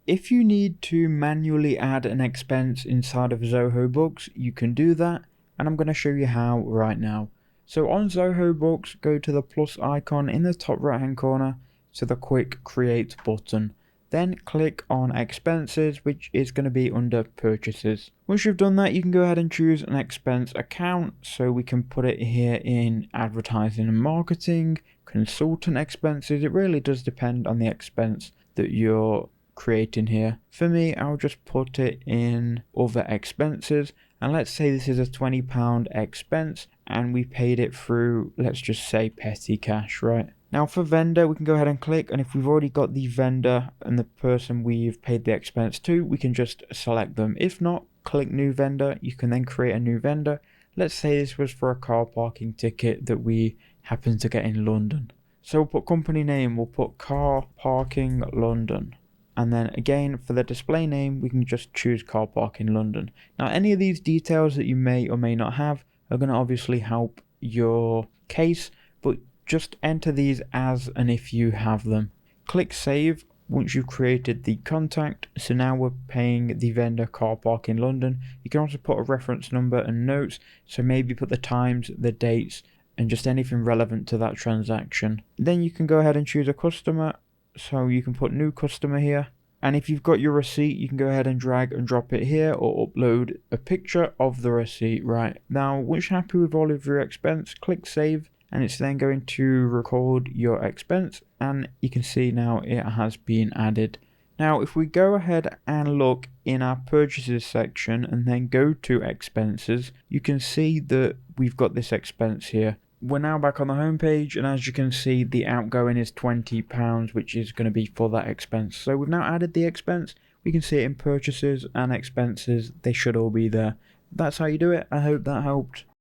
if you need to manually add an expense inside of Zoho Books, you can do that, and I'm going to show you how right now. So on Zoho Books, go to the plus icon in the top right hand corner to the quick create button. Then click on expenses, which is going to be under purchases. Once you've done that, you can go ahead and choose an expense account. So we can put it here in advertising and marketing, consultant expenses. It really does depend on the expense that you're creating here. For me, I'll just put it in other expenses, and let's say this is a £20 expense and we paid it through, let's just say, petty cash, right? Now for vendor, we can go ahead and click, and if we've already got the vendor and the person we've paid the expense to, we can just select them. If not, click new vendor. You can then create a new vendor. Let's say this was for a car parking ticket that we happen to get in London. So we'll put company name, we'll put car parking London. And then again, for the display name, we can just choose car park in London. Now, any of these details that you may or may not have are going to obviously help your case, but just enter these as and if you have them. Click save once you've created the contact. So now we're paying the vendor car park in London. You can also put a reference number and notes. So maybe put the times, the dates, and just anything relevant to that transaction. Then you can go ahead and choose a customer. So you can put new customer here, and if you've got your receipt, you can go ahead and drag and drop it here or upload a picture of the receipt. Right now, once you're happy with all of your expense, click save, and it's then going to record your expense, and you can see now it has been added. Now if we go ahead and look in our purchases section and then go to expenses, you can see that we've got this expense here. We're now back on the home page, and as you can see, the outgoing is £20, which is going to be for that expense. So we've now added the expense. We can see it in purchases and expenses. They should all be there. That's how you do it. I hope that helped.